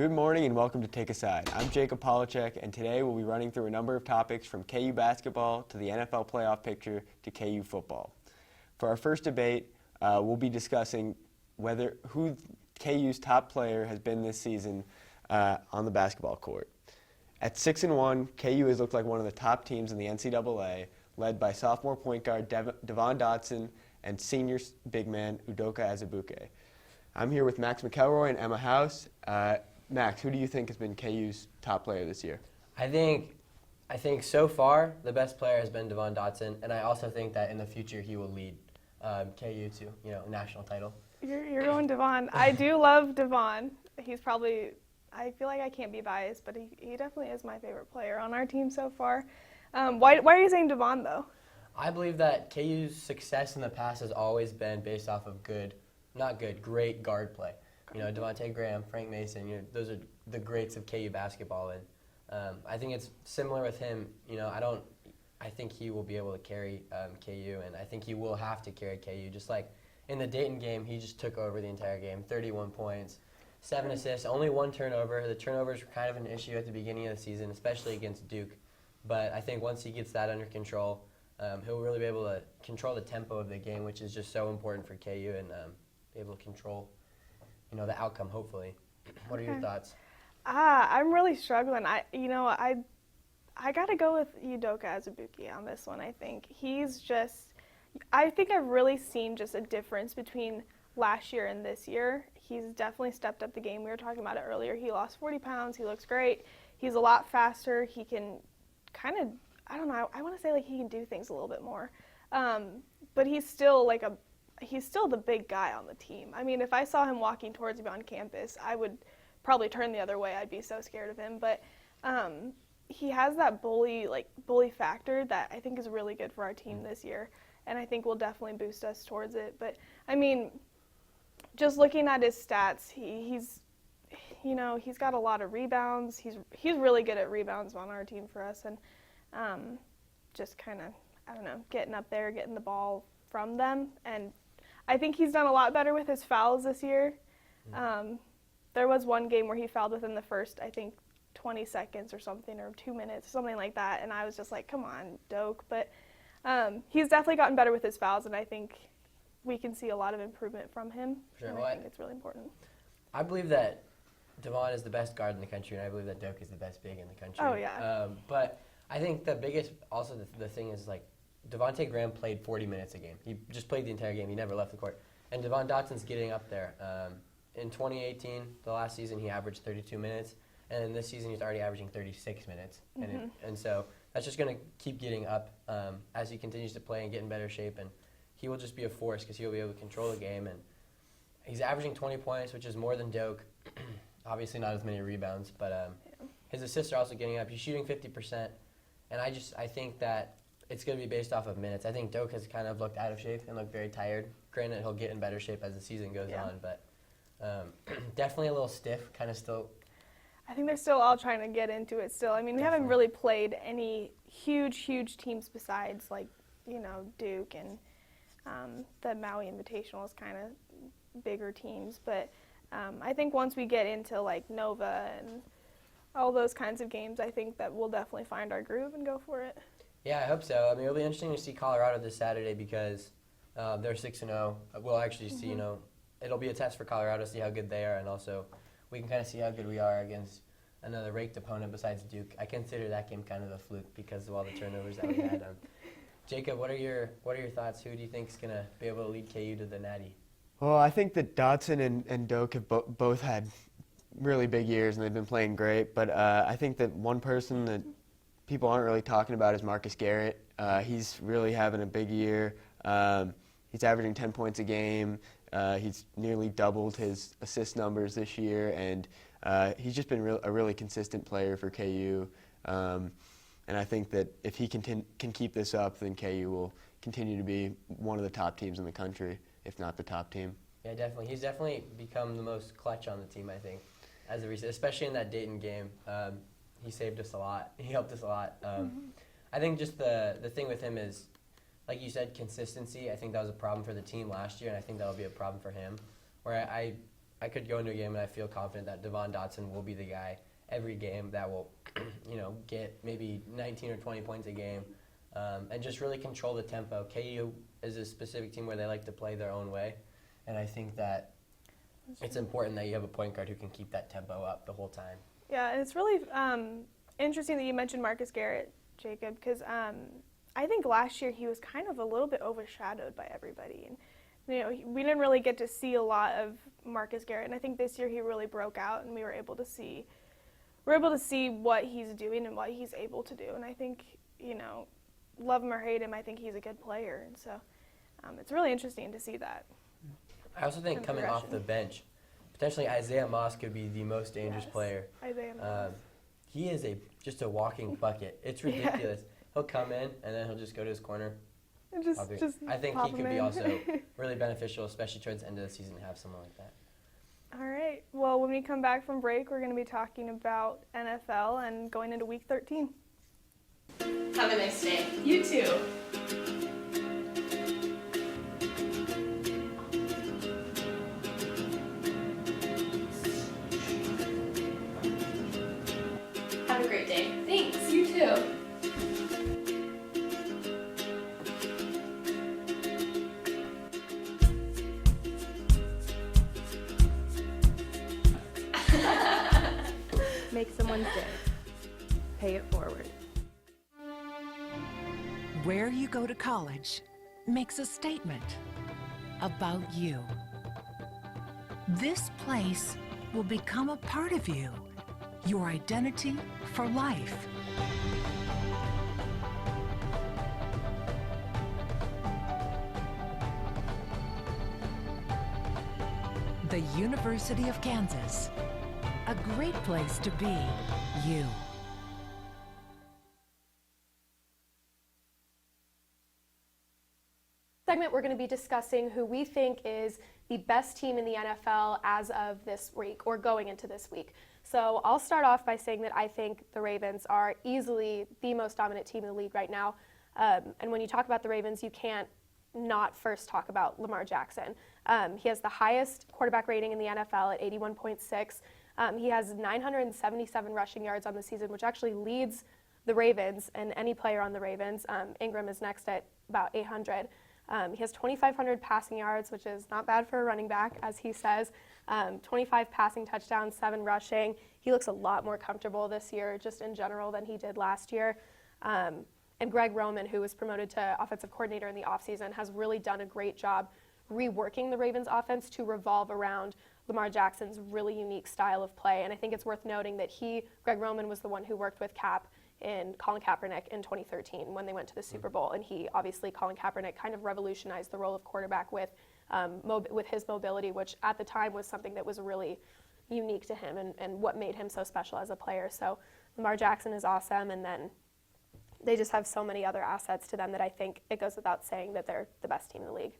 Good morning and welcome to TakeASide. I'm Jacob Polachek, and today we'll be running through a number of topics from KU basketball to the NFL playoff picture to KU football. For our first debate, we'll be discussing who KU's top player has been this season on the basketball court. At 6-1, KU has looked like one of the top teams in the NCAA, led by sophomore point guard Devon Dotson and senior big man Udoka Azubuike. I'm here with Max McElroy and Emma House. Max, who do you think has been KU's top player this year? I think so far the best player has been Devon Dotson, and I also think that in the future he will lead KU to national title. You're going Devon. I do love Devon. He's probably, I feel like I can't be biased, but he definitely is my favorite player on our team so far. Why are you saying Devon though? I believe that KU's success in the past has always been based off of great guard play. Devontae Graham, Frank Mason, those are the greats of KU basketball, and I think it's similar with him. I think he will be able to carry KU, and I think he will have to carry KU. Just like in the Dayton game, he just took over the entire game, 31 points, 7 assists, only 1 turnover. The turnovers were kind of an issue at the beginning of the season, especially against Duke, but I think once he gets that under control, he'll really be able to control the tempo of the game, which is just so important for KU, and be able to control the outcome, hopefully. What are your thoughts? I'm really struggling. I got to go with Udoka Azubuike on this one, I think. I think I've really seen just a difference between last year and this year. He's definitely stepped up the game. We were talking about it earlier. He lost 40 pounds. He looks great. He's a lot faster. He can kind of, I don't know, I want to say like he can do things a little bit more. But he's still he's still the big guy on the team. I mean, if I saw him walking towards me on campus, I would probably turn the other way. I'd be so scared of him. But he has that bully factor that I think is really good for our team this year, and I think will definitely boost us towards it. But I mean, just looking at his stats, he's got a lot of rebounds. He's really good at rebounds on our team for us, and just kind of, I don't know, getting up there, getting the ball from them. And I think he's done a lot better with his fouls this year. There was one game where he fouled within the first, I think, 20 seconds or something, or 2 minutes, something like that, and I was just like, come on, Doak. But he's definitely gotten better with his fouls, and I think we can see a lot of improvement from him. Sure. And I think it's really important. I believe that Devon is the best guard in the country, and I believe that Doak is the best big in the country. Oh, yeah. But I think the biggest, also the thing is, like, Devontae Graham played 40 minutes a game. He just played the entire game. He never left the court. And Devon Dotson's getting up there. In 2018, the last season, he averaged 32 minutes. And in this season, he's already averaging 36 minutes. Mm-hmm. And so that's just going to keep getting up as he continues to play and get in better shape. And he will just be a force because he'll be able to control the game. And he's averaging 20 points, which is more than Doak. Obviously not as many rebounds, but his assists are also getting up. He's shooting 50%. And I think that it's going to be based off of minutes. I think Doak has kind of looked out of shape and looked very tired. Granted, he'll get in better shape as the season goes on, but definitely a little stiff, kind of still. I think they're still all trying to get into it still. I mean, we haven't really played any huge teams besides, like, Duke and the Maui Invitational is kind of bigger teams. But I think once we get into, like, Nova and all those kinds of games, I think that we'll definitely find our groove and go for it. Yeah, I hope so. I mean, it'll be interesting to see Colorado this Saturday because they're 6-0. We'll actually see, it'll be a test for Colorado to see how good they are, and also we can kind of see how good we are against another ranked opponent besides Duke. I consider that game kind of a fluke because of all the turnovers that we had. Jacob, what are your thoughts? Who do you think is going to be able to lead KU to the Natty? Well, I think that Dotson and Doak have both had really big years, and they've been playing great. But I think that one person that people aren't really talking about is Marcus Garrett. He's really having a big year. He's averaging 10 points a game. He's nearly doubled his assist numbers this year, and he's just been a really consistent player for KU. And I think that if he can keep this up, then KU will continue to be one of the top teams in the country, if not the top team. Yeah, definitely. He's definitely become the most clutch on the team, I think, as a recent, especially in that Dayton game. He saved us a lot. He helped us a lot. I think just the thing with him is, like you said, consistency. I think that was a problem for the team last year, and I think that'll be a problem for him. Where I I could go into a game and I feel confident that Devon Dotson will be the guy every game that will, get maybe 19 or 20 points a game, and just really control the tempo. KU is a specific team where they like to play their own way, and I think that it's important that you have a point guard who can keep that tempo up the whole time. Yeah, and it's really interesting that you mentioned Marcus Garrett, Jacob, because I think last year he was kind of a little bit overshadowed by everybody. And, we didn't really get to see a lot of Marcus Garrett, and I think this year he really broke out, and we were able to see what he's doing and what he's able to do. And I think, love him or hate him, I think he's a good player. And so it's really interesting to see that. I also think coming off the bench, potentially Isaiah Moss could be the most dangerous player. Isaiah Moss. He is just a walking bucket. It's ridiculous. He'll come in, and then he'll just go to his corner. And just I think pop he could him be in. also really beneficial, especially towards the end of the season, to have someone like that. All right. Well, when we come back from break, we're going to be talking about NFL and going into Week 13. Have a nice day. You too. Have a great day. Thanks. You too. Make someone's day. Pay it forward. Where you go to college makes a statement about you. This place will become a part of you, your identity for life. The University of Kansas. A great place to be you. Segment, we're going to be discussing who we think is the best team in the NFL as of this week or going into this week. So I'll start off by saying that I think the Ravens are easily the most dominant team in the league right now. And when you talk about the Ravens, you can't not first talk about Lamar Jackson. He has the highest quarterback rating in the NFL at 81.6. He has 977 rushing yards on the season, which actually leads the Ravens and any player on the Ravens. Ingram is next at about 800. He has 2,500 passing yards, which is not bad for a running back, as he says. 25 passing touchdowns, 7 rushing. He looks a lot more comfortable this year, just in general, than he did last year. And Greg Roman, who was promoted to offensive coordinator in the offseason, has really done a great job reworking the Ravens offense to revolve around Lamar Jackson's really unique style of play. And I think it's worth noting that Greg Roman, was the one who worked with Colin Kaepernick in 2013 when they went to the Super Bowl. And Colin Kaepernick kind of revolutionized the role of quarterback with his mobility, which at the time was something that was really unique to him and what made him so special as a player. So Lamar Jackson is awesome, and then they just have so many other assets to them that I think it goes without saying that they're the best team in the league.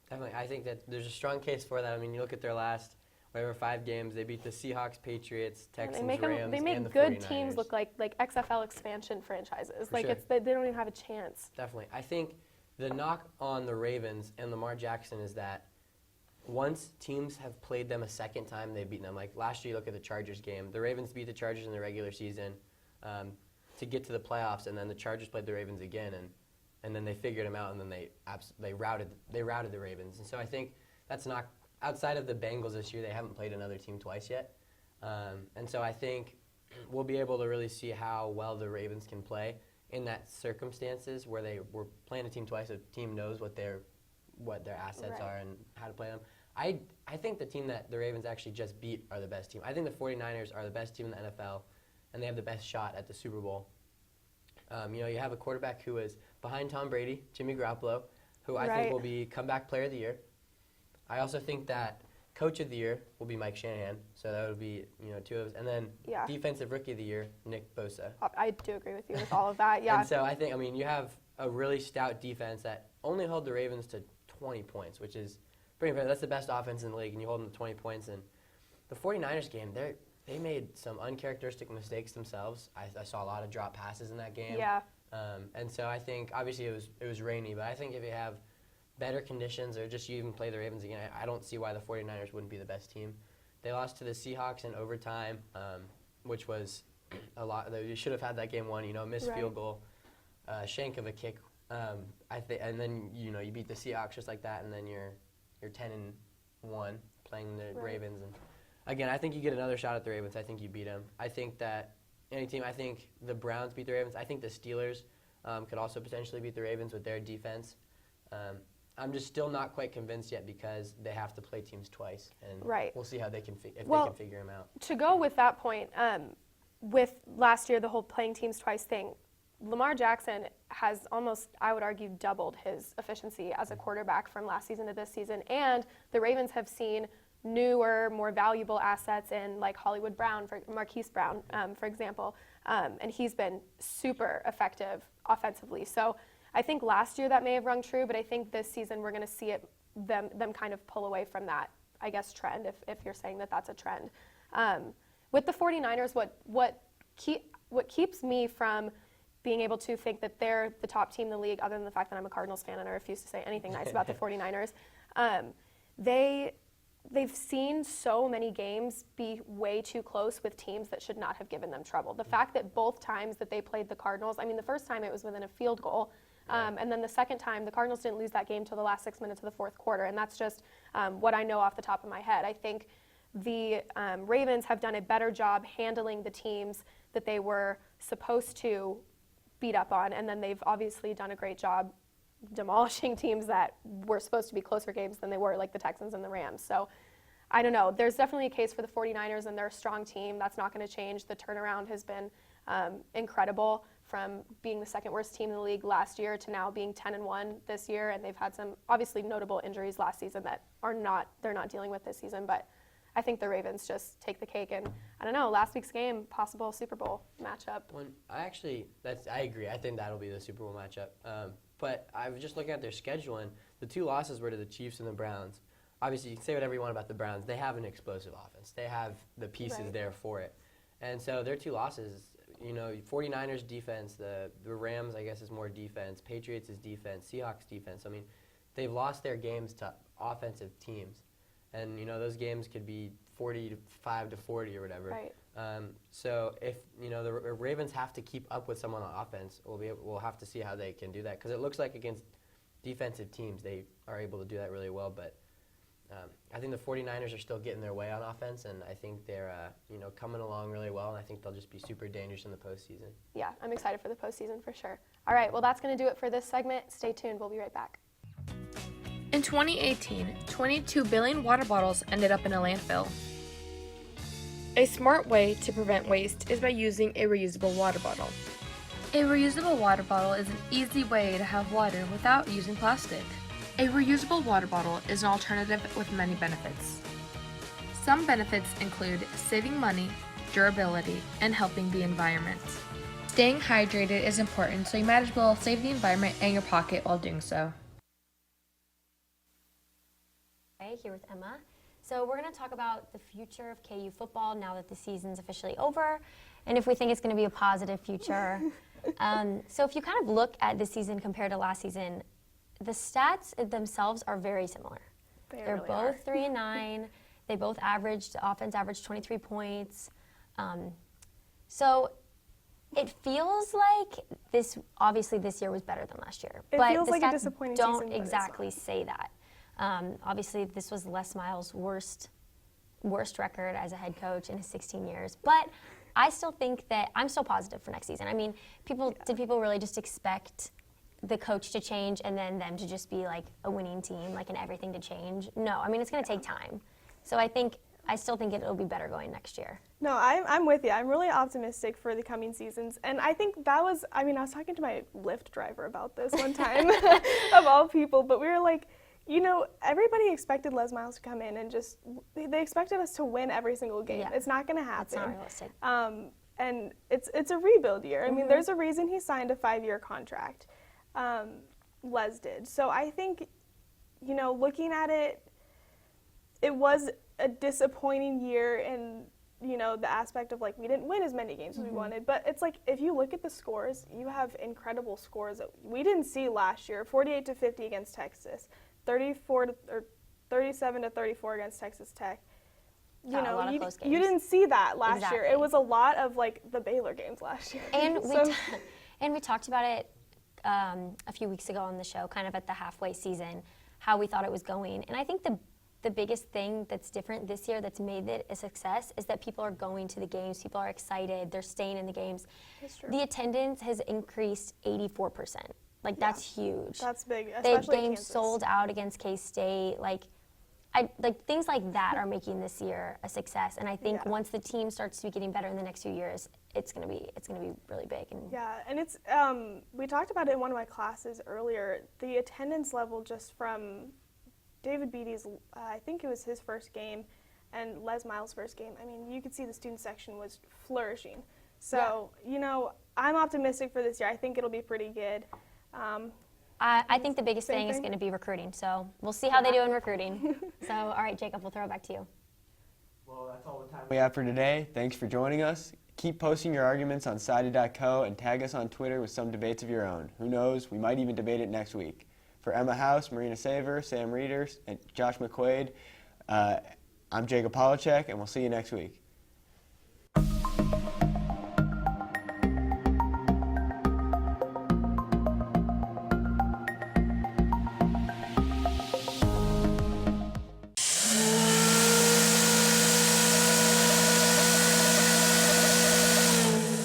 Definitely. I think that there's a strong case for that. I mean, you look at their last 5 games. They beat the Seahawks, Patriots, Texans, Rams, They make and the good 49ers. teams look like XFL expansion franchises. For like sure. they don't even have a chance. Definitely. I think the knock on the Ravens and Lamar Jackson is that once teams have played them a second time, they've beaten them. Like last year, you look at the Chargers game. The Ravens beat the Chargers in the regular season to get to the playoffs, and then the Chargers played the Ravens again, and then they figured them out, and then they routed the Ravens. And so I think that's not outside of the Bengals this year. They haven't played another team twice yet, and so I think we'll be able to really see how well the Ravens can play in that circumstances where they were playing a team twice. A team knows what their assets are and how to play them. I think the team that the Ravens actually just beat are the best team. I think the 49ers are the best team in the NFL, and they have the best shot at the Super Bowl. You have a quarterback who is behind Tom Brady, Jimmy Garoppolo, who I think will be comeback player of the year. I also think that coach of the year will be Mike Shanahan, so that would be 2 of those. And then defensive rookie of the year, Nick Bosa. I do agree with you with all of that. Yeah. And so I think you have a really stout defense that only held the Ravens to 20 points, which is pretty impressive. That's the best offense in the league, and you hold them to 20 points. And the 49ers game, they made some uncharacteristic mistakes themselves. I saw a lot of drop passes in that game. Yeah. And so I think obviously it was rainy, but I think if you have better conditions or just you even play the Ravens again, I don't see why the 49ers wouldn't be the best team. They lost to the Seahawks in overtime, which was a lot. They should have had that game won. Missed field goal, shank of a kick. And then you beat the Seahawks just like that, and then you're 10-1 playing the Ravens. And again, I think you get another shot at the Ravens. I think you beat them. I think that any team. I think the Browns beat the Ravens. I think the Steelers could also potentially beat the Ravens with their defense. I'm just still not quite convinced yet because they have to play teams twice, and we'll see how they can they can figure them out. To go with that point, with last year the whole playing teams twice thing, Lamar Jackson has almost, I would argue, doubled his efficiency as a quarterback from last season to this season, and the Ravens have seen newer, more valuable assets in like Hollywood Brown, Marquise Brown, for example, and he's been super effective offensively. So I think last year that may have rung true, but I think this season we're going to see them kind of pull away from that, I guess, trend, if you're saying that that's a trend. With the 49ers, what keeps me from being able to think that they're the top team in the league, other than the fact that I'm a Cardinals fan and I refuse to say anything nice about the 49ers, they've seen so many games be way too close with teams that should not have given them trouble. The fact that both times that they played the Cardinals, I mean, the first time it was within a field goal, and then the second time, the Cardinals didn't lose that game till the last 6 minutes of the fourth quarter, and that's just what I know off the top of my head. I think the Ravens have done a better job handling the teams that they were supposed to beat up on, and then they've obviously done a great job demolishing teams that were supposed to be closer games than they were, like the Texans and the Rams. So I don't know. There's definitely a case for the 49ers, and they're a strong team. That's not going to change. The turnaround has been incredible, from being the second worst team in the league last year to now being 10-1 this year, and they've had some obviously notable injuries last season that they're not dealing with this season, but I think the Ravens just take the cake, and I don't know, last week's game, possible Super Bowl matchup. I agree. I think that'll be the Super Bowl matchup. But I was just looking at their schedule, and the two losses were to the Chiefs and the Browns. Obviously, you can say whatever you want about the Browns. They have an explosive offense. They have the pieces there for it. And so their two losses, 49ers defense, the Rams, I guess, is more defense. Patriots is defense. Seahawks defense. I mean, they've lost their games to offensive teams. And, those games could be 45-40 or whatever. Right. So if, the Ravens have to keep up with someone on offense, we'll have to see how they can do that. Because it looks like against defensive teams, they are able to do that really well. But I think the 49ers are still getting their way on offense, and I think they're coming along really well, and I think they'll just be super dangerous in the postseason. Yeah, I'm excited for the postseason for sure. All right, well, that's going to do it for this segment. Stay tuned. We'll be right back. In 2018, 22 billion water bottles ended up in a landfill. A smart way to prevent waste is by using a reusable water bottle. A reusable water bottle is an easy way to have water without using plastic. A reusable water bottle is an alternative with many benefits. Some benefits include saving money, durability, and helping the environment. Staying hydrated is important, so you might as well save the environment and your pocket while doing so. Here with Emma. So we're going to talk about the future of KU football now that the season's officially over, and if we think it's going to be a positive future. So if you kind of look at this season compared to last season, the stats themselves are very similar. They're really both 3-9. They both averaged, the offense averaged 23 points. So it feels like obviously this year was better than last year. It but feels the like a stats disappointing don't season, but it's exactly not. say that. Obviously, this was Les Miles' worst record as a head coach in his 16 years. But I still think that I'm still positive for next season. I mean, did people really just expect the coach to change and then them to just be like a winning team, like and everything to change? No, I mean, it's going to take time. So I still think it'll be better going next year. No, I'm with you. I'm really optimistic for the coming seasons. And I think I was talking to my Lyft driver about this one time, of all people, but we were like, everybody expected Les Miles to come in and they expected us to win every single game. Yeah. It's not going to happen. It's not realistic. And it's a rebuild year. I mean, there's a reason he signed a 5-year contract. Les did. So I think, looking at it, it was a disappointing year, and the aspect of like we didn't win as many games as we wanted, but it's like if you look at the scores, you have incredible scores that we didn't see last year. 48-50 against Texas, 37-34 against Texas Tech. A lot of close games. You didn't see that last year. Exactly. It was a lot of like the Baylor games last year. And So- we talked about it a few weeks ago on the show, kind of at the halfway season, how we thought it was going. And I think the biggest thing that's different this year that's made it a success is that people are going to the games, people are excited, they're staying in the games. That's true. The attendance has increased 84%. Like, that's huge. That's big, They especially had games Kansas. sold out against K-State. Like things like that are making this year a success. And I think Yeah. once the team starts to be getting better in the next few years, it's gonna be really big. And Yeah, and it's we talked about it in one of my classes earlier. The attendance level just from David Beatty's, I think it was his first game, and Les Miles' first game. I mean, you could see the student section was flourishing. So I'm optimistic for this year. I think it'll be pretty good. I think the biggest Same thing is thing? going to be recruiting. So we'll see how they do in recruiting. So, all right, Jacob, we'll throw it back to you. Well, that's all the time we have for today. Thanks for joining us. Keep posting your arguments on sided.co and tag us on Twitter with some debates of your own. Who knows, we might even debate it next week. For Emma House, Marina Saver, Sam Reeder, and Josh McQuaid, I'm Jacob Polachek, and we'll see you next week.